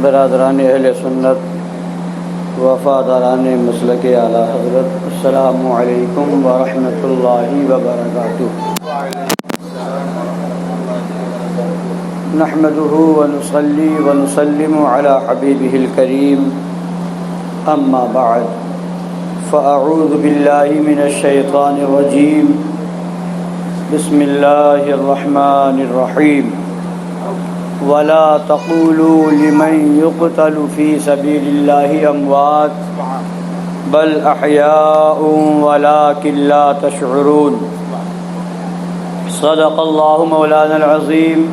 برادران اہل سنت، وفاداران مسلک اعلیٰ حضرت، السلام علیکم ورحمۃ اللہ وبرکاتہ۔ نحمده ونصلي ونسلم على حبيبه الكريم، أما بعد، فأعوذ بالله من الشيطان الرجيم، بسم الله الرحمن الرحيم، ولا تقولوا لمن يقتل في سبيل الله أموات بل أحياء ولكن لا تشعرون۔ صدق الله مولانا العظيم،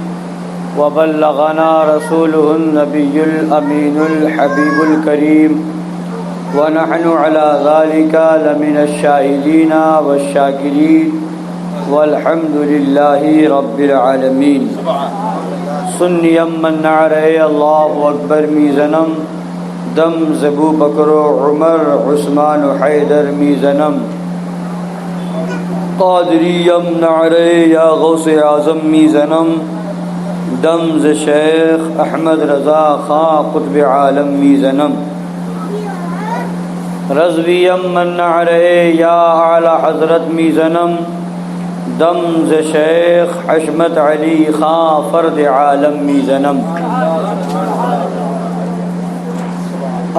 وبلغنا رسوله النبي الأمين الحبيب الكريم، ونحن على ذلك لمن الشاهدين والشاكرين، والحمد لله رب العالمين۔ سنیم من نعرے اللہ اکبر میزنم، دم زبو بکر و عمر عثمان و حیدر میزنم، قادریم نعرے یا غوث اعظم میزنم، دم ز شیخ احمد رضا خان قطب عالم میزنم، رضویم من نعرے یا اعلی حضرت میزنم، دم ز شیخ حشمت علی خان فرد عالم میزنم۔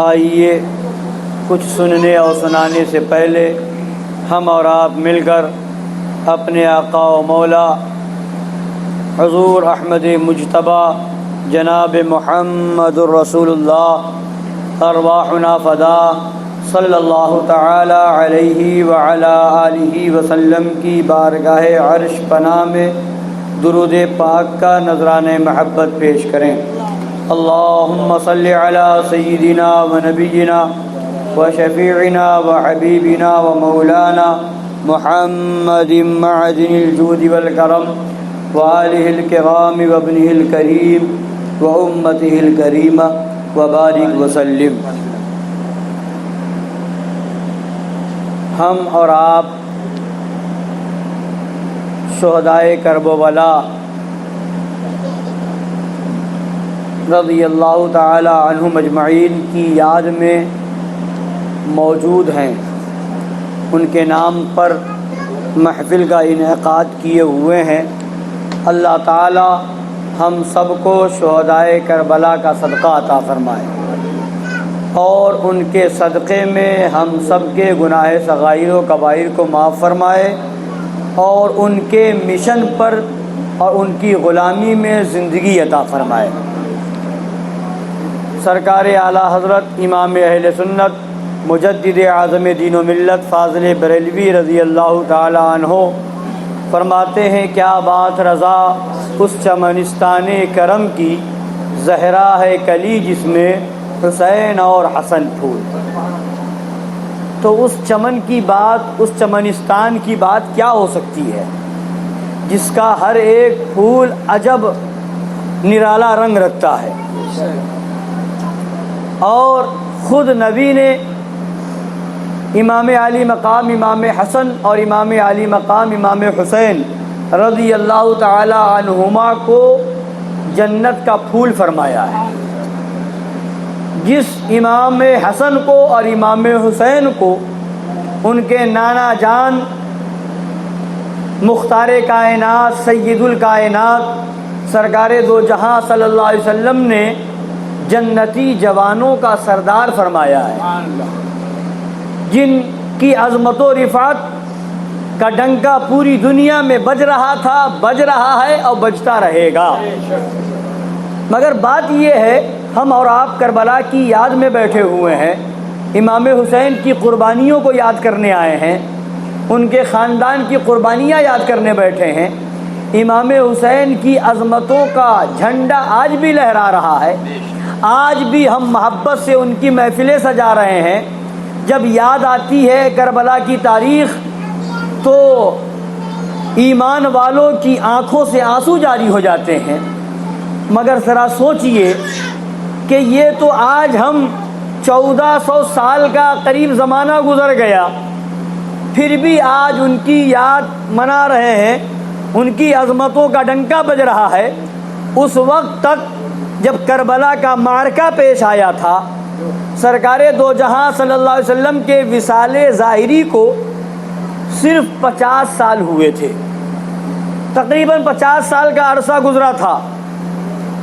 آئیے کچھ سننے اور سنانے سے پہلے ہم اور آپ مل کر اپنے آقا و مولا حضور احمد مجتبی جناب محمد الرسول اللہ ارواحنا فدا صلی اللہ تعالی علیہ وعلی آلہ وسلم کی بارگاہ عرش پناہ میں درود پاک کا نذرانِ محبت پیش کریں۔ اللہم صلی علی سیدنا و نبینا و شفیعنا و حبیبنا و مولانا محمد معدن الجود والکرم وآلہ الکرام وابنہ الکریم و امتہ الکریمہ وبارک وسلم۔ ہم اور آپ شہدائے کرب و بلا رضی اللہ تعالی عنہم اجمعین کی یاد میں موجود ہیں، ان کے نام پر محفل کا انعقاد کیے ہوئے ہیں۔ اللہ تعالی ہم سب کو شہدائے کربلا کا صدقہ عطا فرمائے اور ان کے صدقے میں ہم سب کے گناہ صغائر و کبائر کو معاف فرمائے اور ان کے مشن پر اور ان کی غلامی میں زندگی عطا فرمائے۔ سرکار اعلیٰ حضرت امام اہل سنت مجدد اعظم دین و ملت فاضل بریلوی رضی اللہ تعالی عنہ فرماتے ہیں، کیا بات رضا اس چمنستان کرم کی، زہرا ہے کلی جس میں حسین اور حسن پھول۔ تو اس چمن کی بات، اس چمنستان کی بات کیا ہو سکتی ہے جس کا ہر ایک پھول عجب نرالا رنگ رکھتا ہے، اور خود نبی نے امام علی مقام امام حسن اور امام علی مقام امام حسین رضی اللہ تعالی عنہما کو جنت کا پھول فرمایا ہے۔ جس امام حسن کو اور امام حسین کو ان کے نانا جان مختار کائنات سید الکائنات سرکار دو جہاں صلی اللہ علیہ وسلم نے جنتی جوانوں کا سردار فرمایا ہے، جن کی عظمت و رفعت کا ڈنکا پوری دنیا میں بج رہا تھا، بج رہا ہے اور بجتا رہے گا۔ مگر بات یہ ہے، ہم اور آپ کربلا کی یاد میں بیٹھے ہوئے ہیں، امام حسین کی قربانیوں کو یاد کرنے آئے ہیں، ان کے خاندان کی قربانیاں یاد کرنے بیٹھے ہیں۔ امام حسین کی عظمتوں کا جھنڈا آج بھی لہرا رہا ہے، آج بھی ہم محبت سے ان کی محفلیں سجا رہے ہیں۔ جب یاد آتی ہے کربلا کی تاریخ تو ایمان والوں کی آنکھوں سے آنسو جاری ہو جاتے ہیں۔ مگر ذرا سوچئے کہ یہ تو آج ہم 1400 سال کا قریب زمانہ گزر گیا، پھر بھی آج ان کی یاد منا رہے ہیں، ان کی عظمتوں کا ڈنکا بج رہا ہے۔ اس وقت تک جب کربلا کا معرکہ پیش آیا تھا، سرکار دو جہاں صلی اللہ علیہ وسلم کے وصال ظاہری کو صرف 50 سال ہوئے تھے، تقریباً 50 سال کا عرصہ گزرا تھا۔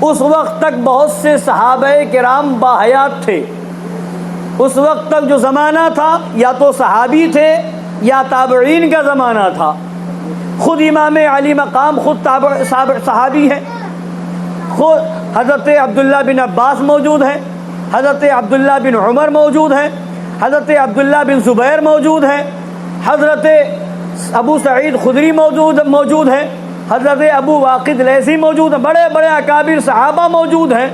اس وقت تک بہت سے صحابہ کرام باحیات تھے۔ اس وقت تک جو زمانہ تھا یا تو صحابی تھے یا تابعین کا زمانہ تھا۔ خود امام علی مقام خود صحابی ہے، خود حضرت عبداللہ بن عباس موجود ہیں، حضرت عبداللہ بن عمر موجود ہیں، حضرت عبداللہ بن زبیر موجود ہیں، حضرت ابو سعید خدری موجود ہیں، حضرت ابو واقد لیثی موجود ہیں، بڑے بڑے اکابر صحابہ موجود ہیں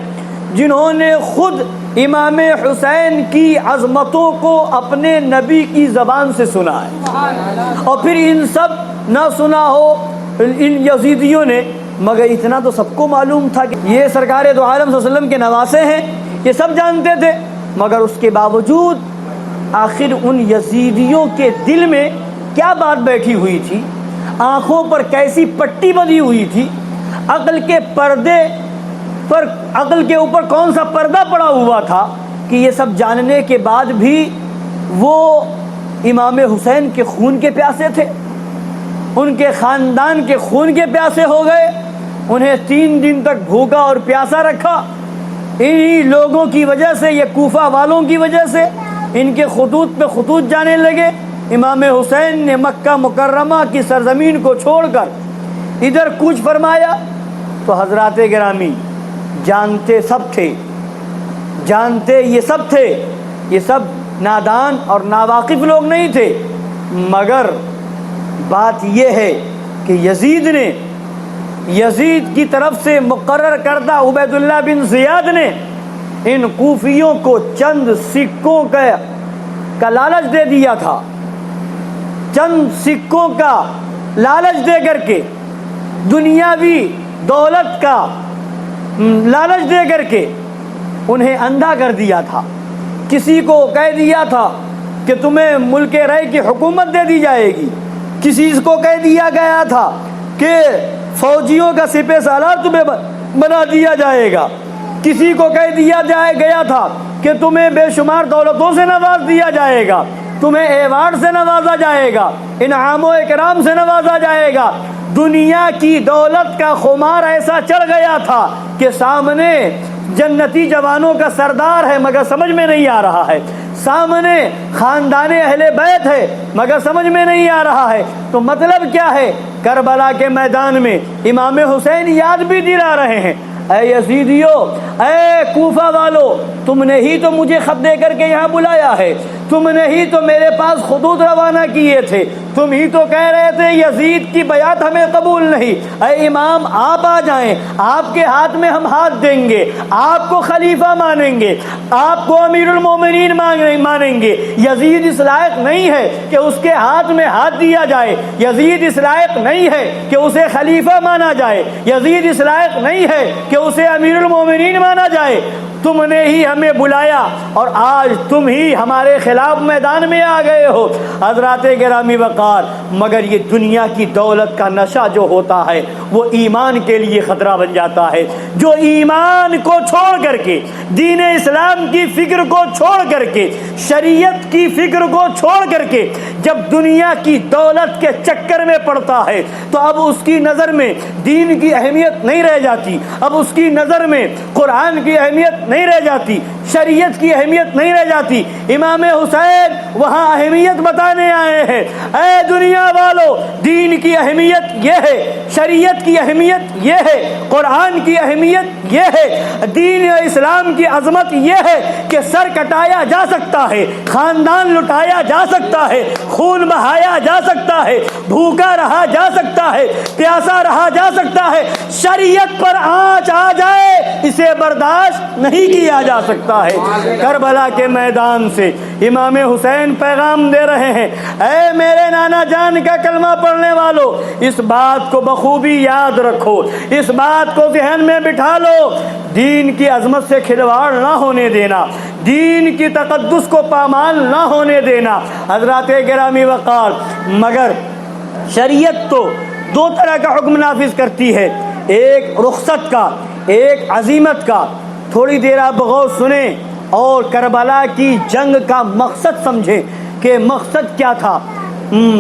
جنہوں نے خود امام حسین کی عظمتوں کو اپنے نبی کی زبان سے سنا ہے۔ اور پھر ان سب نہ سنا ہو ان یزیدیوں نے، مگر اتنا تو سب کو معلوم تھا کہ یہ سرکار دو عالم صلی اللہ علیہ وسلم کے نواسے ہیں، یہ سب جانتے تھے۔ مگر اس کے باوجود آخر ان یزیدیوں کے دل میں کیا بات بیٹھی ہوئی تھی، آنکھوں پر کیسی پٹی بندھی ہوئی تھی، عقل کے پردے پر، عقل کے اوپر کون سا پردہ پڑا ہوا تھا کہ یہ سب جاننے کے بعد بھی وہ امام حسین کے خون کے پیاسے تھے، ان کے خاندان کے خون کے پیاسے ہو گئے، انہیں 3 دن تک بھوکا اور پیاسا رکھا۔ انہی لوگوں کی وجہ سے، یہ کوفہ والوں کی وجہ سے ان کے خطوط پہ خطوط جانے لگے۔ امام حسین نے مکہ مکرمہ کی سرزمین کو چھوڑ کر ادھر کوچ فرمایا تو حضرات گرامی جانتے سب تھے، جانتے یہ سب تھے، یہ سب نادان اور ناواقف لوگ نہیں تھے، مگر بات یہ ہے کہ یزید کی طرف سے مقرر کردہ عبید اللہ بن زیاد نے ان کوفیوں کو چند سکوں کا لالچ دے دیا تھا، چند سکوں کا لالچ دے کر کے، دنیاوی دولت کا لالچ دے کر کے انہیں اندھا کر دیا تھا۔ کسی کو کہہ دیا تھا کہ تمہیں ملک رے کی حکومت دے دی جائے گی، کسی کو کہہ دیا گیا تھا کہ فوجیوں کا سپہ سالار تمہیں بنا دیا جائے گا، کسی کو کہہ دیا گیا تھا کہ تمہیں بے شمار دولتوں سے نواز دیا جائے گا، تمہیں ایوارڈ سے نوازا جائے گا، انعام و اکرام سے نوازا جائے گا۔ دنیا کی دولت کا خمار ایسا چڑھ گیا تھا کہ سامنے جنتی جوانوں کا سردار ہے مگر سمجھ میں نہیں آ رہا ہے، سامنے خاندان اہل بیت ہے مگر سمجھ میں نہیں آ رہا ہے۔ تو مطلب کیا ہے؟ کربلا کے میدان میں امام حسین یاد بھی دلا رہے ہیں، اے یزیدیو، اے کوفہ والو، تم نے ہی تو مجھے خط دے کر کے یہاں بلایا ہے، تم نے ہی تو میرے پاس خطوط روانہ کیے تھے، تم ہی تو کہہ رہے تھے یزید کی بیعت ہمیں قبول نہیں، اے امام آپ آ جائیں، آپ کے ہاتھ میں ہم ہاتھ دیں گے، آپ کو خلیفہ مانیں گے، آپ کو امیر المومنین مانیں گے۔ یزید اس لائق نہیں ہے کہ اس کے ہاتھ میں ہاتھ دیا جائے، یزید اس لائق نہیں ہے کہ اسے خلیفہ مانا جائے، یزید اس لائق نہیں ہے کہ اسے امیر المومنین مانا جائے۔ تم نے ہی ہمیں بلایا اور آج تم ہی ہمارے خلاف میدان میں آ گئے ہو۔ حضرات گرامی وقار، مگر یہ دنیا کی دولت کا نشہ جو ہوتا ہے وہ ایمان کے لیے خطرہ بن جاتا ہے۔ جو ایمان کو چھوڑ کر کے، دین اسلام کی فکر کو چھوڑ کر کے، شریعت کی فکر کو چھوڑ کر کے جب دنیا کی دولت کے چکر میں پڑتا ہے تو اب اس کی نظر میں دین کی اہمیت نہیں رہ جاتی، اب اس کی نظر میں قرآن کی اہمیت نہیں رہ جاتی، شریعت کی اہمیت نہیں رہ جاتی۔ امام حسین وہاں اہمیت بتانے آئے ہیں، اے دنیا والو، دین کی اہمیت یہ ہے، شریعت کی اہمیت یہ ہے، قرآن کی اہمیت یہ ہے، دین اسلام کی عظمت یہ ہے کہ سر کٹایا جا سکتا ہے، خاندان لٹایا جا سکتا ہے، خون بہایا جا سکتا ہے، بھوکا رہا جا سکتا ہے، پیاسا رہا جا سکتا ہے، شریعت پر آنچ آ جائے اسے برداشت نہیں کیا جا سکتا ہے۔ کربلا کے میدان سے امام حسین پیغام دے رہے ہیں، اے میرے نانا جان کا کلمہ پڑھنے والو، اس بات کو بخوبی یاد رکھو، اس بات کو ذہن میں بٹھا لو، دین کی عظمت سے کھلواڑ نہ ہونے دینا، دین کی تقدس کو پامال نہ ہونے دینا۔ حضرات گرامی وقار، مگر شریعت تو 2 طرح کا حکم نافذ کرتی ہے، ایک رخصت کا، ایک عزیمت کا۔ تھوڑی دیر آپ بغور سنیں اور کربلا کی جنگ کا مقصد سمجھیں کہ مقصد کیا تھا۔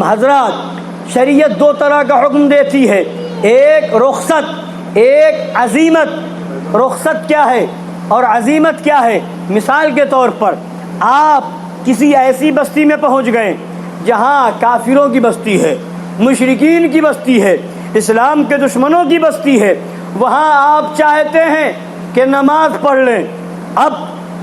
حضرات، شریعت دو طرح کا حکم دیتی ہے، ایک رخصت، ایک عزیمت۔ رخصت کیا ہے اور عزیمت کیا ہے؟ مثال کے طور پر آپ کسی ایسی بستی میں پہنچ گئے جہاں کافروں کی بستی ہے، مشرکین کی بستی ہے، اسلام کے دشمنوں کی بستی ہے، وہاں آپ چاہتے ہیں کہ نماز پڑھ لیں۔ اب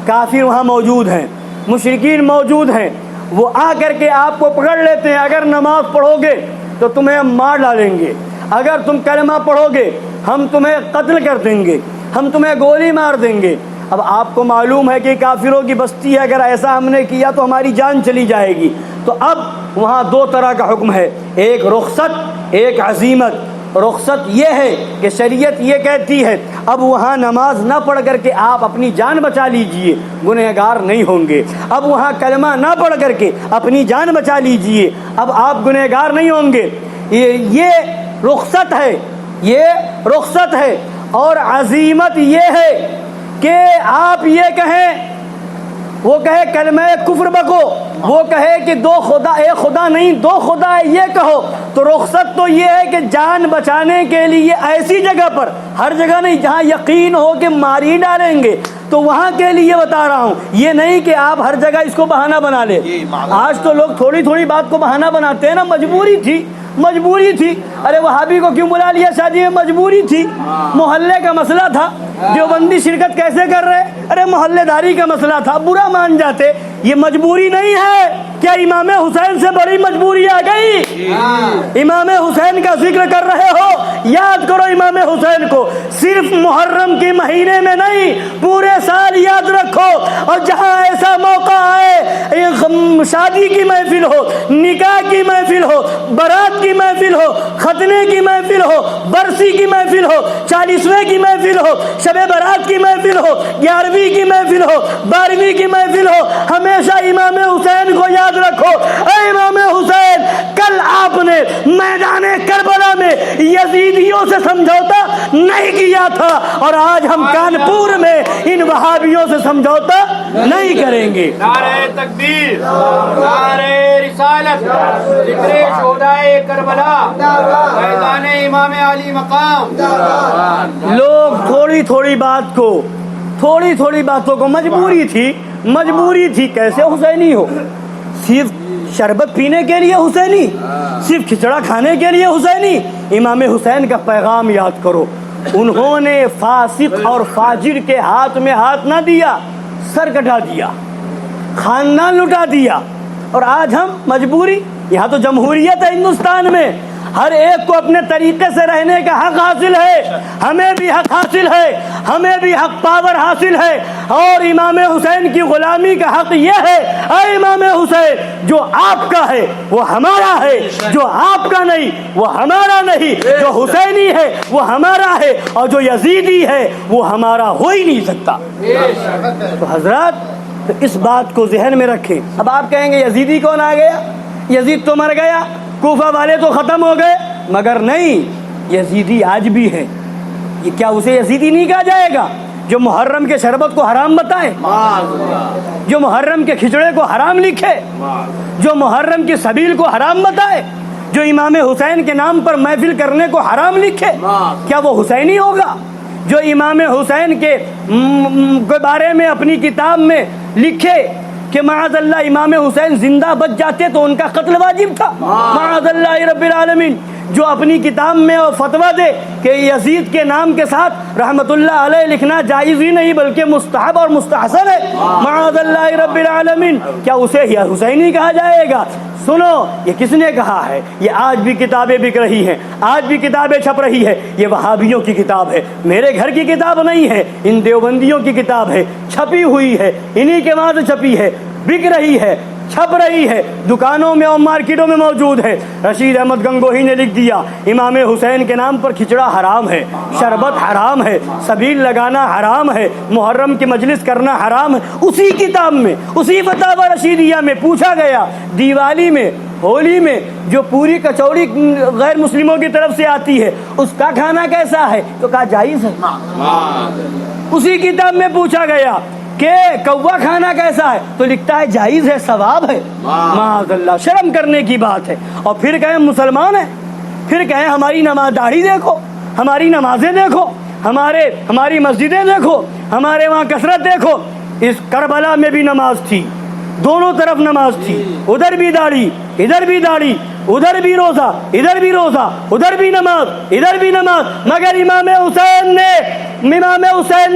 کافر وہاں موجود ہیں، مشرکین موجود ہیں، وہ آ کر کے آپ کو پکڑ لیتے ہیں، اگر نماز پڑھو گے تو تمہیں مار ڈالیں گے، اگر تم کلمہ پڑھو گے ہم تمہیں قتل کر دیں گے، ہم تمہیں گولی مار دیں گے۔ اب آپ کو معلوم ہے کہ کافروں کی بستی ہے، اگر ایسا ہم نے کیا تو ہماری جان چلی جائے گی۔ تو اب وہاں دو طرح کا حکم ہے، ایک رخصت، ایک عزیمت۔ رخصت یہ ہے کہ شریعت یہ کہتی ہے اب وہاں نماز نہ پڑھ کر کے آپ اپنی جان بچا لیجئے، گنہگار نہیں ہوں گے۔ اب وہاں کلمہ نہ پڑھ کر کے اپنی جان بچا لیجئے، اب آپ گنہگار نہیں ہوں گے۔ یہ رخصت ہے، یہ رخصت ہے۔ اور عزیمت یہ ہے کہ آپ یہ کہیں، وہ کہے کلمہ کفر بکو، وہ کہے کہ دو خدا، ایک خدا نہیں دو خدا ہے، یہ کہو۔ تو رخصت تو یہ ہے کہ جان بچانے کے لیے ایسی جگہ پر، ہر جگہ نہیں، جہاں یقین ہو کہ مار ہی ڈالیں گے تو وہاں کے لیے بتا رہا ہوں، یہ نہیں کہ آپ ہر جگہ اس کو بہانہ بنا لیں۔ آج تو لوگ تھوڑی تھوڑی بات کو بہانہ بناتے ہیں نا، مجبوری تھی، مجبوری تھی۔ ارے وہابی کو کیوں بلا لیا شادی میں؟ مجبوری تھی، محلے کا مسئلہ تھا۔ دیوبندی شرکت کیسے کر رہے؟ ارے محلے داری کا مسئلہ تھا، برا مان جاتے۔ یہ مجبوری نہیں ہے۔ کیا امام حسین سے بڑی مجبوری آ گئی؟ امام حسین کا ذکر کر رہے ہو، یاد کرو امام حسین کو، صرف محرم کے مہینے میں نہیں، پورے سال یاد رکھو۔ اور جہاں ایسا موقع آئے، شادی کی محفل ہو، نکاح کی محفل ہو، برات کی محفل ہو، ختنے کی محفل ہو، برسی کی محفل ہو، 40ویں کی محفل ہو، شب برات کی محفل ہو، 11ویں کی محفل ہو، 12ویں کی محفل ہو، ہمیشہ امام حسین کو یاد رکھو۔ اے امام حسین، کل آپ نے میدان کربلا میں یزیدیوں سے سمجھوتا نہیں کیا تھا، اور آج ہم کانپور میں ان وہابیوں سے سمجھوتا نہیں کریں گے۔ نعرہ تکبیر، نعرہ رسالت، ذکر شہدائے کربلا، میدان امام علی مقام۔ لوگ تھوڑی تھوڑی بات کو، تھوڑی تھوڑی باتوں کو، مجبوری تھی، مجبوری تھی، کیسے حسینی ہو؟ صرف شربت پینے کے لیے حسینی؟ صرف کھچڑا کھانے کے لیے حسینی؟ امام حسین کا پیغام یاد کرو، انہوں نے فاسق اور فاجر کے ہاتھ میں ہاتھ نہ دیا، سر کٹا دیا، خاندان لٹا دیا۔ اور آج ہم مجبوری، یہاں تو جمہوریت ہے ہندوستان میں، ہر ایک کو اپنے طریقے سے رہنے کا حق حاصل ہے، ہمیں بھی حق حاصل ہے، ہمیں بھی حق پاور حاصل ہے۔ اور امام حسین کی غلامی کا حق یہ ہے، اے امام حسین، جو آپ کا ہے وہ ہمارا ہے، جو آپ کا نہیں وہ ہمارا نہیں، جو حسینی ہے وہ ہمارا ہے، اور جو یزیدی ہے وہ ہمارا ہو ہی نہیں سکتا۔ تو حضرات، تو اس بات کو ذہن میں رکھیں۔ اب آپ کہیں گے یزیدی کون آ گیا؟ یزید تو مر گیا، کوفہ والے تو ختم ہو گئے، مگر نہیں، یزیدی آج بھی ہے۔ یہ کیا اسے یزیدی نہیں کہا جائے گا جو محرم کے شربت کو حرام بتائے، جو محرم کے کھچڑے کو حرام لکھے، جو محرم کی سبیل کو حرام بتائے، جو امام حسین کے نام پر محفل کرنے کو حرام لکھے؟ کیا وہ حسینی ہوگا؟ جو امام حسین کے بارے میں اپنی کتاب میں لکھے کہ معاذ اللہ امام حسین زندہ بچ جاتے تو ان کا قتل واجب تھا، معاذ اللہ رب العالمین، جو اپنی کتاب میں فتویٰ دے کہ یزید کے نام کے ساتھ رحمت اللہ علیہ لکھنا جائز ہی نہیں بلکہ مستحب اور مستحسن ہے، معاذ اللہ رب العالمین، کیا اسے حسینی کہا جائے گا؟ سنو، یہ کس نے کہا ہے؟ یہ آج بھی کتابیں بک رہی ہیں، آج بھی کتابیں چھپ رہی ہے، یہ وہابیوں کی کتاب ہے، میرے گھر کی کتاب نہیں ہے، ان دیوبندیوں کی کتاب ہے، چھپی ہوئی ہے، انہی کے وہاں سے چھپی ہے، بک رہی ہے، چھپ رہی ہے، دکانوں میں اور مارکیٹوں میں موجود ہے۔ رشید احمد گنگوہی نے لکھ دیا امام حسین کے نام پر کھچڑا حرام ہے، شربت حرام ہے، سبیل لگانا حرام ہے، محرم کی مجلس کرنا حرام ہے۔ اسی کتاب میں، اسی فتاوی رشیدیہ میں پوچھا گیا دیوالی میں، ہولی میں جو پوری کچوڑی غیر مسلموں کی طرف سے آتی ہے اس کا کھانا کیسا ہے؟ تو کہا جائز ہے۔ اسی کتاب میں پوچھا گیا کہ کوا کھانا کیسا ہے تو لکھتا ہے جائز ہے، ثواب ہے۔ معاذ اللہ، شرم کرنے کی بات ہے۔ اور پھر کہیں مسلمان ہیں، پھر کہیں ہماری نماز داڑھی دیکھو، ہماری نمازیں دیکھو، ہماری مسجدیں دیکھو، ہمارے وہاں کثرت دیکھو۔ اس کربلا میں بھی نماز تھی، دونوں طرف نماز تھی، ادھر بھی داڑھی ادھر بھی داڑھی، ادھر بھی روزہ ادھر بھی روزہ، ادھر بھی نماز ادھر بھی نماز، مگر امام حسین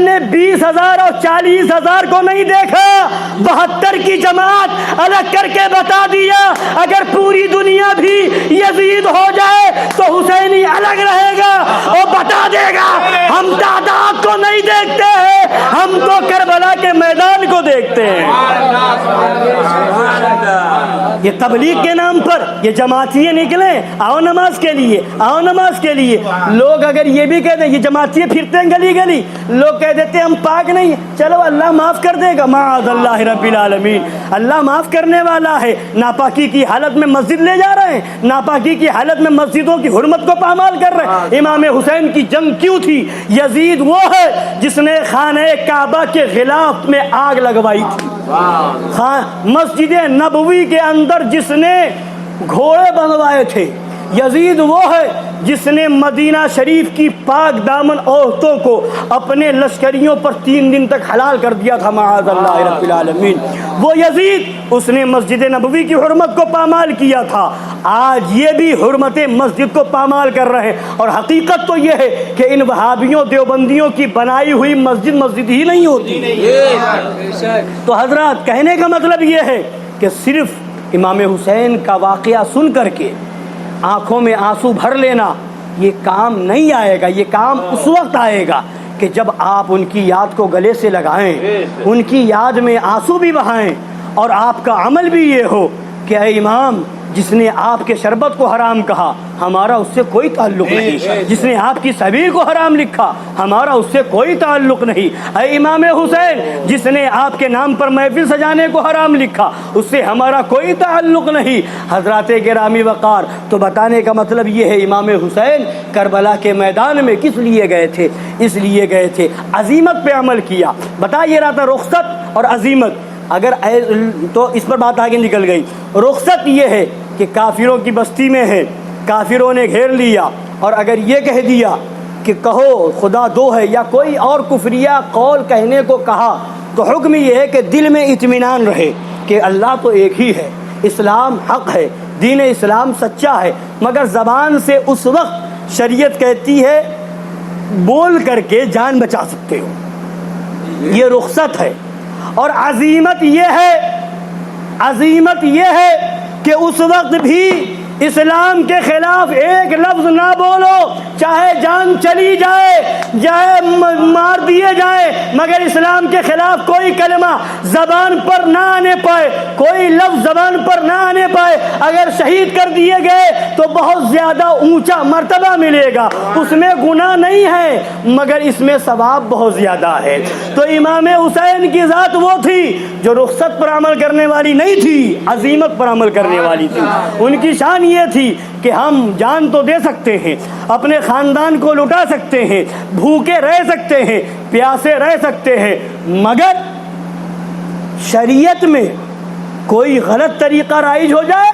نے 20,000 اور 40,000 کو نہیں دیکھا، 72 کی جماعت الگ کر کے بتا دیا اگر پوری دنیا بھی یزید ہو جائے تو حسینی الگ رہے گا، اور بتا دے گا ہم تعداد کو نہیں دیکھتے ہیں، ہم تو کربلا کے میدان کو دیکھتے ہیں۔ یہ تبلیغ کے نام پر یہ جماعتیے نکلیں، آؤ نماز کے لیے، آؤ نماز کے لیے۔ لوگ اگر یہ بھی کہہ دیں، یہ جماعتیے پھرتے ہیں گلی گلی، لوگ کہہ دیتے ہیں ہم پاک نہیں ہیں، چلو اللہ معاف کر دے گا، معاذ اللہ رب العالمین، اللہ معاف کرنے والا ہے۔ ناپاکی کی حالت میں مسجد لے جا رہے ہیں، ناپاکی کی حالت میں مسجدوں کی حرمت کو پامال کر رہے ہیں۔ امام حسین کی جنگ کیوں تھی؟ یزید وہ ہے جس نے خانہ کعبہ کے غلاف میں آگ لگوائی تھی، مسجد نبوی کے اندر جس نے گھوڑے بنوائے تھے۔ یزید وہ ہے جس نے مدینہ شریف کی پاک دامن عورتوں کو اپنے لشکریوں پر 3 دن تک حلال کر دیا تھا، معاذ اللہ رب العالمین۔ وہ یزید، اس نے مسجد نبوی کی حرمت کو پامال کیا تھا۔ آج یہ بھی حرمت مسجد کو پامال کر رہے ہیں، اور حقیقت تو یہ ہے کہ ان وہابیوں دیوبندیوں کی بنائی ہوئی مسجد ہی نہیں ہوتی۔ تو حضرات، کہنے کا مطلب یہ ہے کہ صرف امام حسین کا واقعہ سن کر کے آنکھوں میں آنسو بھر لینا یہ کام نہیں آئے گا۔ یہ کام اس وقت آئے گا کہ جب آپ ان کی یاد کو گلے سے لگائیں، ان کی یاد میں آنسو بھی بہائیں، اور آپ کا عمل بھی یہ ہو کہ اے امام، جس نے آپ کے شربت کو حرام کہا ہمارا اس سے کوئی تعلق نہیں، جس نے آپ کی سبیل کو حرام لکھا ہمارا اس سے کوئی تعلق نہیں، اے امام حسین، جس نے آپ کے نام پر محفل سجانے کو حرام لکھا اس سے ہمارا کوئی تعلق نہیں۔ حضرات گرامی وقار، تو بتانے کا مطلب یہ ہے امام حسین کربلا کے میدان میں کس لیے گئے تھے؟ اس لیے گئے تھے عزیمت پہ عمل کیا۔ بتا یہ رہا تھا رخصت اور عزیمت، اگر تو اس پر بات آگے نکل گئی۔ رخصت یہ ہے کہ کافروں کی بستی میں ہے، کافروں نے گھیر لیا، اور اگر یہ کہہ دیا کہ کہو خدا دو ہے یا کوئی اور کفریہ قول کہنے کو کہا، تو حکم یہ ہے کہ دل میں اطمینان رہے کہ اللہ تو ایک ہی ہے، اسلام حق ہے، دین اسلام سچا ہے، مگر زبان سے اس وقت شریعت کہتی ہے بول کر کے جان بچا سکتے ہو، یہ رخصت ہے۔ اور عزیمت یہ ہے کہ اس وقت بھی اسلام کے خلاف ایک لفظ نہ بولو، چاہے جان چلی جائے، چاہے مار دیے جائے، مگر اسلام کے خلاف کوئی کلمہ زبان پر نہ آنے پائے، کوئی لفظ زبان پر نہ آنے پائے۔ اگر شہید کر دیے گئے تو بہت زیادہ اونچا مرتبہ ملے گا، اس میں گناہ نہیں ہے مگر اس میں ثواب بہت زیادہ ہے۔ تو امام حسین کی ذات وہ تھی جو رخصت پر عمل کرنے والی نہیں تھی، عزیمت پر عمل کرنے والی تھی۔ ان کی شان یہ تھی کہ ہم جان تو دے سکتے ہیں، اپنے خاندان کو لٹا سکتے ہیں، بھوکے رہ سکتے ہیں، پیاسے رہ سکتے ہیں، مگر شریعت میں کوئی غلط طریقہ رائج ہو جائے،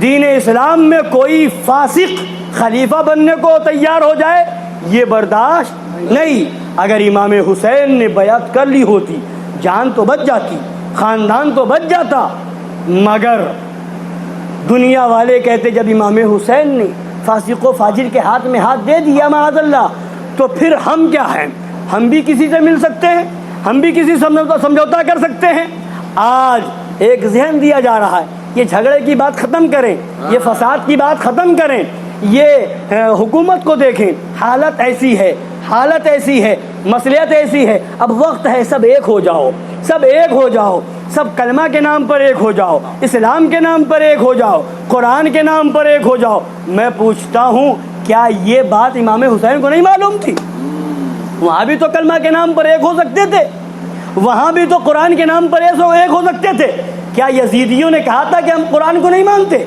دین اسلام میں کوئی فاسق خلیفہ بننے کو تیار ہو جائے، یہ برداشت نہیں۔ اگر امام حسین نے بیعت کر لی ہوتی، جان تو بچ جاتی، خاندان تو بچ جاتا، مگر دنیا والے کہتے جب امام حسین نے فاسق و فاجر کے ہاتھ میں ہاتھ دے دیا معاذ اللہ، تو پھر ہم کیا ہیں؟ ہم بھی کسی سے مل سکتے ہیں، ہم بھی کسی سمجھوتا کر سکتے ہیں۔ آج ایک ذہن دیا جا رہا ہے، یہ جھگڑے کی بات ختم کریں، یہ فساد کی بات ختم کریں، یہ حکومت کو دیکھیں، حالت ایسی ہے، حالت ایسی ہے، مصلحت ایسی ہے، اب وقت ہے سب ایک ہو جاؤ، سب ایک ہو جاؤ، سب کلمہ کے نام پر ایک ہو جاؤ، اسلام کے نام پر ایک ہو جاؤ، قرآن کے نام پر ایک ہو جاؤ۔ میں پوچھتا ہوں کیا یہ بات امام حسین کو نہیں معلوم تھی؟ وہاں بھی تو کلمہ کے نام پر ایک ہو سکتے تھے، وہاں بھی تو قرآن کے نام پر ایک ہو سکتے تھے۔ کیا یزیدیوں نے کہا تھا کہ ہم قرآن کو نہیں مانتے؟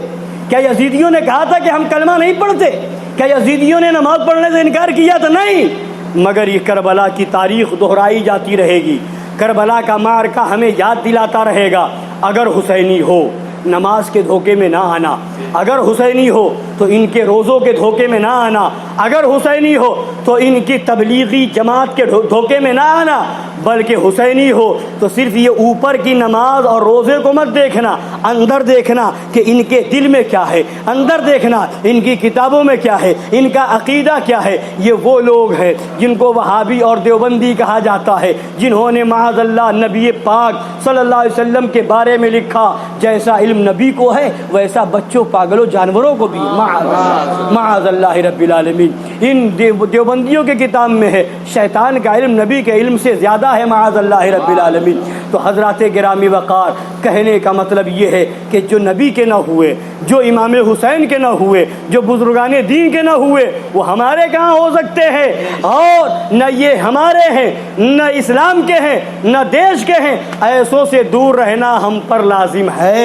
کیا یزیدیوں نے کہا تھا کہ ہم کلمہ نہیں پڑھتے؟ کیا یزیدیوں نے نماز پڑھنے سے انکار کیا تھا؟ نہیں، مگر یہ کربلا کی تاریخ دہرائی جاتی رہے گی، کربلا کا معرکہ ہمیں یاد دلاتا رہے گا۔ اگر حسینی ہو نماز کے دھوکے میں نہ آنا، اگر حسینی ہو تو ان کے روزوں کے دھوکے میں نہ آنا، اگر حسینی ہو تو ان کی تبلیغی جماعت کے دھوکے میں نہ آنا، بلکہ حسینی ہو تو صرف یہ اوپر کی نماز اور روزے کو مت دیکھنا، اندر دیکھنا کہ ان کے دل میں کیا ہے، اندر دیکھنا ان کی کتابوں میں کیا ہے، ان کا عقیدہ کیا ہے۔ یہ وہ لوگ ہیں جن کو وہابی اور دیوبندی کہا جاتا ہے، جنہوں نے معاذ اللہ نبی پاک صلی اللہ علیہ وسلم کے بارے میں لکھا جیسا علم نبی کو ہے ویسا بچوں پاگلوں جانوروں کو بھی، معاذ اللہ رب العالمین۔ ان دیوبندیوں کے کتاب میں ہے شیطان کا علم نبی کے علم سے زیادہ ہے، معاذ اللہ رب العالمین۔ تو حضرات گرامی وقار، کہنے کا مطلب یہ ہے کہ جو نبی کے نہ ہوئے، جو امام حسین کے نہ ہوئے، جو بزرگان دین کے نہ ہوئے، وہ ہمارے کہاں ہو سکتے ہیں؟ اور نہ یہ ہمارے ہیں، نہ اسلام کے ہیں، نہ دیش کے ہیں۔ ایسوں سے دور رہنا ہم پر لازم ہے،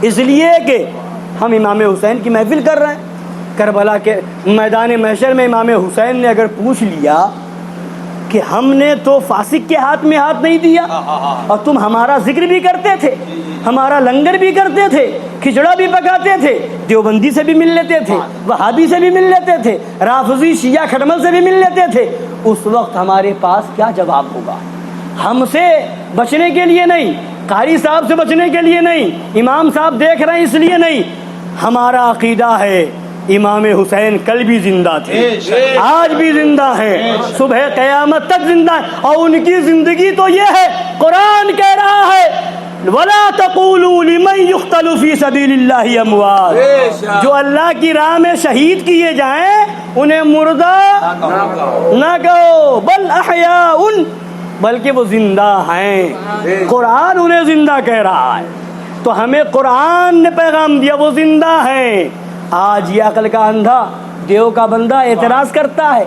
اس لیے کہ ہم امام حسین کی محفل کر رہے ہیں۔ کربلا کے میدان محشر میں امام حسین نے اگر پوچھ لیا کہ ہم نے تو فاسق کے ہاتھ میں ہاتھ نہیں دیا اور تم ہمارا ذکر بھی کرتے تھے، ہمارا لنگر بھی کرتے تھے، کھچڑا بھی پکاتے تھے، دیوبندی سے بھی مل لیتے تھے، وہابی سے بھی مل لیتے تھے، رافضی شیعہ کھٹمل سے بھی مل لیتے تھے، اس وقت ہمارے پاس کیا جواب ہوگا؟ ہم سے بچنے کے لیے نہیں، قاری صاحب سے بچنے کے لیے نہیں، امام صاحب دیکھ رہے ہیں اس لیے نہیں، ہمارا عقیدہ ہے امام حسین کل بھی زندہ تھے، آج بھی زندہ ہیں، صبح قیامت تک زندہ ہیں، اور ان کی زندگی تو یہ ہے، قرآن کہہ رہا ہے وَلَا تَقُولُوا لِمَنْ يُقْتَلُ فِي سَبِيلِ اللَّهِ أَمْوَاتٌ، جو اللہ کی راہ میں شہید کیے جائیں انہیں مردہ نہ کہو، بل احیاء، بلکہ وہ زندہ ہیں، قرآن انہیں زندہ کہہ رہا ہے۔ تو ہمیں قرآن نے پیغام دیا وہ زندہ ہیں۔ آج یہ عقل کا اندھا دیو کا بندہ اعتراض کرتا ہے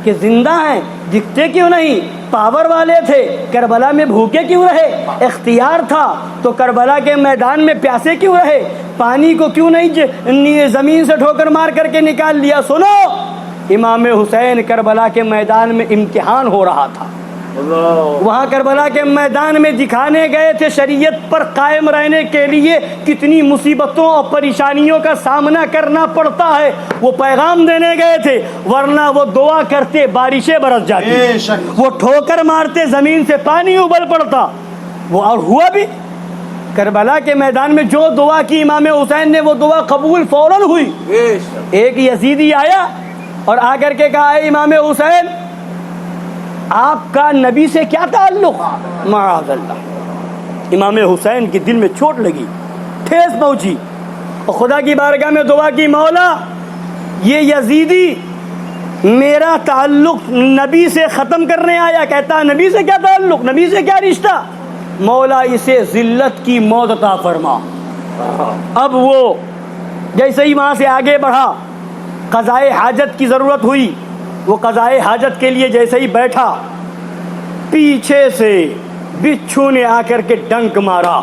کہ زندہ ہیں، دکھتے کیوں نہیں؟ پاور والے تھے، کربلا میں بھوکے کیوں رہے؟ اختیار تھا تو کربلا کے میدان میں پیاسے کیوں رہے؟ پانی کو کیوں نہیں زمین سے ٹھوکر مار کر کے نکال لیا؟ سنو، امام حسین کربلا کے میدان میں امتحان ہو رہا تھا، وہاں کربلا کے میدان میں دکھانے گئے تھے شریعت پر قائم رہنے کے لیے کتنی مصیبتوں اور پریشانیوں کا سامنا کرنا پڑتا ہے، وہ پیغام دینے گئے تھے، ورنہ وہ دعا کرتے بارشیں برس جاتی، وہ ٹھوکر مارتے زمین سے پانی ابل پڑتا، وہ اور ہوا بھی۔ کربلا کے میدان میں جو دعا کی امام حسین نے وہ دعا قبول فوراً ہوئی۔ ایک یزیدی آیا اور آ کر کے کہا اے امام حسین آپ کا نبی سے کیا تعلق؟ معاذ اللہ، امام حسین کے دل میں چوٹ لگی، ٹھیس پہنچی، اور خدا کی بارگاہ میں دعا کی مولا یہ یزیدی میرا تعلق نبی سے ختم کرنے آیا، کہتا نبی سے کیا تعلق، نبی سے کیا رشتہ، مولا اسے ذلت کی موت عطا فرما۔ اب وہ جیسے ہی وہاں سے آگے بڑھا، قضائے حاجت کی ضرورت ہوئی، وہ قضائے حاجت کے لیے جیسے ہی بیٹھا، پیچھے سے بچھو نے آ کر کے ڈنک مارا۔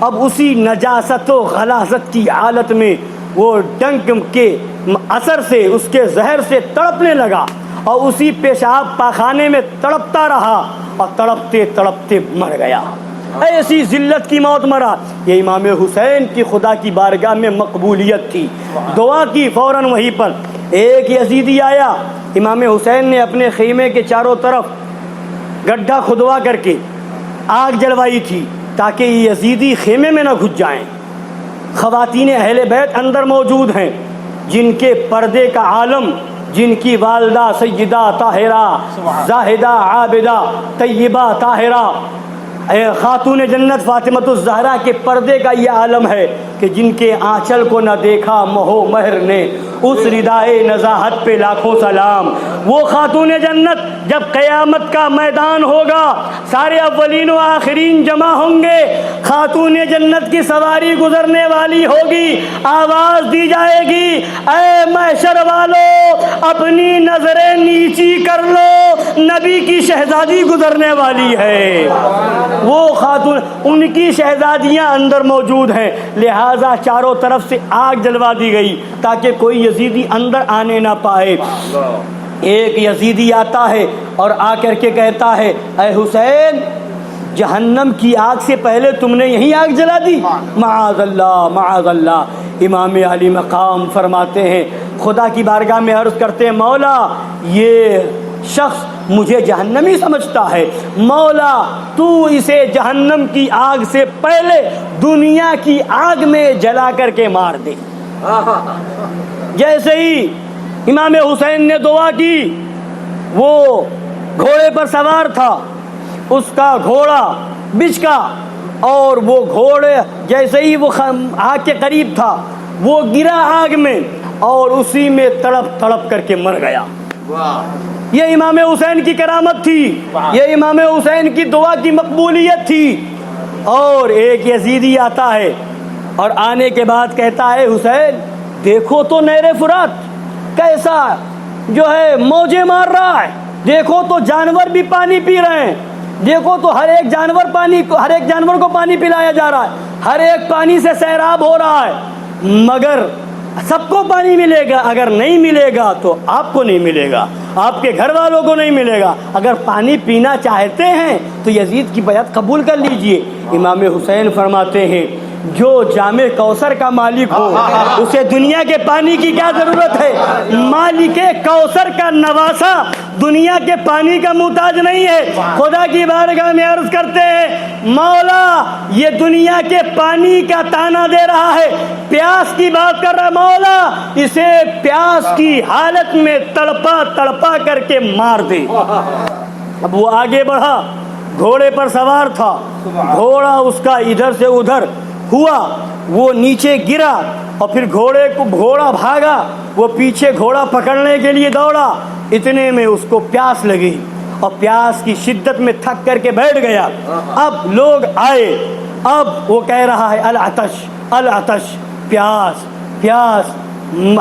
اب اسی نجاست و غلاظت کی حالت میں وہ ڈنک کے اثر سے، اس کے زہر سے تڑپنے لگا، اور اسی پیشاب پاخانے میں تڑپتا رہا، اور تڑپتے تڑپتے مر گیا۔ ایسی ذلت کی موت مرا۔ یہ امام حسین کی خدا کی بارگاہ میں مقبولیت تھی، دعا کی فوراً وہیں پر۔ ایک یزیدی آیا، امام حسین نے اپنے خیمے کے چاروں طرف گڈھا کھدوا کر کے آگ جلوائی تھی تاکہ یہ یزیدی خیمے میں نہ گھس جائیں۔ خواتین اہل بیت اندر موجود ہیں، جن کے پردے کا عالم، جن کی والدہ سیدہ طاہرہ زاہدہ عابدہ طیبہ طاہرہ خاتون جنت فاطمۃ الزہرا کے پردے کا یہ عالم ہے کہ جن کے آنچل کو نہ دیکھا مہو مہر نے، اس ردائے نزاہت پہ لاکھوں سلام۔ وہ خاتون جنت جب قیامت کا میدان ہوگا، سارے اولین و آخرین جمع ہوں گے، خاتون جنت کی سواری گزرنے والی ہوگی، آواز دی جائے گی اے محشر والو اپنی نظریں نیچی کر لو، نبی کی شہزادی گزرنے والی ہے۔ وہ خاتون، ان کی شہزادیاں اندر موجود ہیں، لہذا چاروں طرف سے آگ جلوا دی گئی تاکہ کوئی یزیدی اندر آنے نہ پائے۔ ایک یزیدی آتا ہے اور آ کر کے کہتا ہے اے حسین جہنم کی آگ سے پہلے تم نے یہی آگ جلا دی؟ معاذ اللہ معاذ اللہ۔ امام علی مقام فرماتے ہیں خدا کی بارگاہ میں عرض کرتے ہیں مولا یہ شخص مجھے جہنمی سمجھتا ہے، مولا تو اسے جہنم کی آگ سے پہلے دنیا کی آگ میں جلا کر کے مار دے۔ جیسے ہی امام حسین نے دعا کی، وہ گھوڑے پر سوار تھا، اس کا گھوڑا بچکا اور وہ گھوڑے جیسے ہی وہ آگ کے قریب تھا وہ گرا آگ میں اور اسی میں تڑپ تڑپ کر کے مر گیا۔ یہ امام حسین کی کرامت تھی، یہ امام حسین کی دعا کی مقبولیت تھی۔ اور ایک یزیدی آتا ہے اور آنے کے بعد کہتا ہے حسین دیکھو تو نہر فرات کیسا جو ہے موجیں مار رہا ہے، دیکھو تو جانور بھی پانی پی رہے ہیں، دیکھو تو ہر ایک جانور کو پانی پلایا جا رہا ہے، ہر ایک پانی سے سیراب ہو رہا ہے، مگر سب کو پانی ملے گا، اگر نہیں ملے گا تو آپ کو نہیں ملے گا، آپ کے گھر والوں کو نہیں ملے گا۔ اگر پانی پینا چاہتے ہیں تو یزید کی بیعت قبول کر لیجئے۔ امام حسین فرماتے ہیں جو جامع کوثر کا مالک ہو اسے دنیا کے پانی کی کیا ضرورت ہے؟ مالک کوثر کا نواسا دنیا کے پانی کا محتاج نہیں ہے۔ خدا کی بارگاہ میں عرض کرتے ہیں مولا یہ دنیا کے پانی کا تانا دے رہا ہے، پیاس کی بات کر رہا ہے، مولا اسے پیاس کی حالت میں تڑپا تڑپا کر کے مار دے۔ اب وہ آگے بڑھا، گھوڑے پر سوار تھا، گھوڑا اس کا ادھر سے ادھر ہوا، وہ نیچے گرا اور پھر گھوڑا بھاگا، وہ پیچھے گھوڑا پکڑنے کے لیے دوڑا، اتنے میں اس کو پیاس لگی اور پیاس کی شدت میں تھک کر کے بیٹھ گیا۔ اب لوگ آئے، اب وہ کہہ رہا ہے العطش العطش، پیاس پیاس،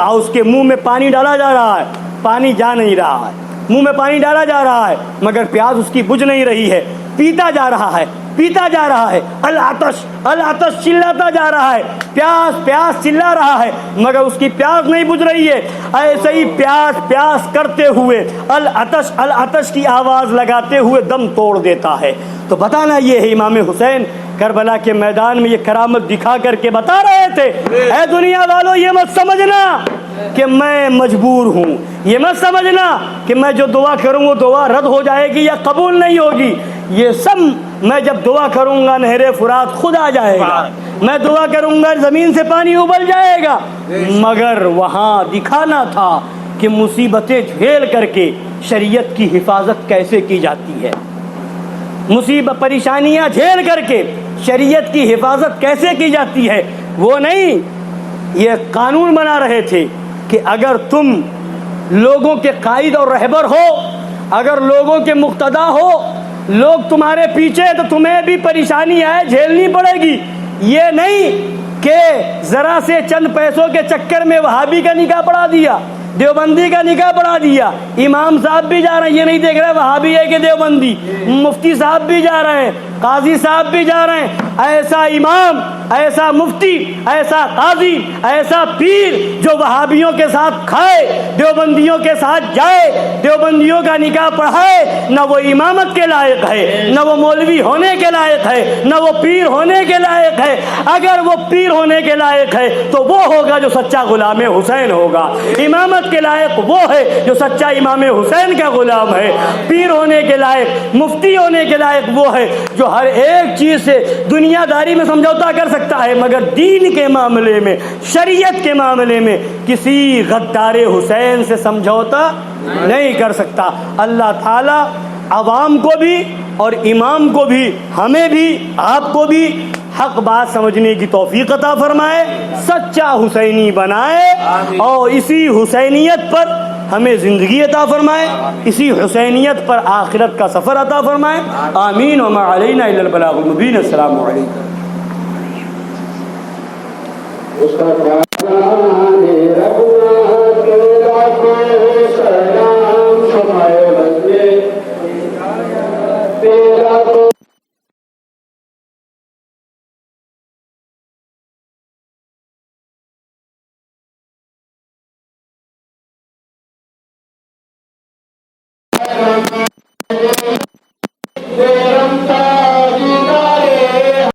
اس کے منہ میں پانی ڈالا جا رہا ہے، پانی جا نہیں رہا ہے، منہ میں پانی ڈالا جا رہا ہے مگر پیاس اس کی بجھ نہیں رہی ہے، پیتا جا رہا ہے پیتا جا رہا ہے، العطش العطش چلاتا جا رہا ہے، پیاس پیاس چلا رہا ہے مگر اس کی پیاس نہیں بجھ رہی ہے۔ ایسے ہی پیاس پیاس کرتے ہوئے العطش العطش کی آواز لگاتے ہوئے دم توڑ دیتا ہے۔ تو بتانا یہ ہے امام حسین کربلا کے میدان میں یہ کرامت دکھا کر کے بتا رہے تھے اے دنیا والوں یہ مت سمجھنا کہ میں مجبور ہوں، یہ مت سمجھنا کہ میں جو دعا کروں وہ دعا رد ہو جائے گی یا قبول نہیں ہوگی، یہ سب میں جب دعا کروں گا نہر فرات خود آ جائے گا، میں دعا کروں گا زمین سے پانی ابل جائے گا، مگر وہاں دکھانا تھا کہ مصیبتیں جھیل کر کے شریعت کی حفاظت کیسے کی جاتی ہے، مصیبت پریشانیاں جھیل کر کے شریعت کی حفاظت کیسے کی جاتی ہے۔ وہ نہیں، یہ قانون بنا رہے تھے کہ اگر تم لوگوں کے قائد اور رہبر ہو، اگر لوگوں کے مقتدا ہو، لوگ تمہارے پیچھے تو تمہیں بھی پریشانی آئے جھیلنی پڑے گی، یہ نہیں کہ ذرا سے چند پیسوں کے چکر میں وہابی کا نکاح پڑھا دیا، دیوبندی کا نکاح پڑھا دیا، امام صاحب بھی جا رہے ہیں، یہ نہیں دیکھ رہے وہابی ہے کہ دیوبندی، مفتی صاحب بھی جا رہے ہیں، قاضی صاحب بھی جا رہے ہیں، ایسا امام، ایسا مفتی، ایسا قاضی، ایسا پیر جو وہابیوں کے ساتھ کھائے، دیوبندیوں کے ساتھ جائے، دیوبندیوں کا نکاح پڑھائے، نہ وہ امامت کے لائق ہے، نہ وہ مولوی ہونے کے لائق ہے، نہ وہ پیر ہونے کے لائق ہے۔ اگر وہ پیر ہونے کے لائق ہے تو وہ ہوگا جو سچا غلام حسین ہوگا، امامت کے لائق وہ ہے جو سچا امام حسین کا غلام ہے، پیر ہونے کے لائق، مفتی ہونے کے لائق وہ ہے جو ہر ایک چیز سے دنیا داری میں سمجھوتا کر سکتا ہے مگر دین کے معاملے میں، شریعت کے معاملے میں کسی غدار حسین سے سمجھوتا نہیں کر سکتا۔ اللہ تعالی عوام کو بھی اور امام کو بھی، ہمیں بھی، آپ کو بھی حق بات سمجھنے کی توفیق عطا فرمائے، سچا حسینی بنائے اور اسی حسینیت پر ہمیں زندگی عطا فرمائے، اسی حسینیت پر آخرت کا سفر عطا فرمائے، آمین وما علینا الا البلاغ المبین۔ السلام علیکم۔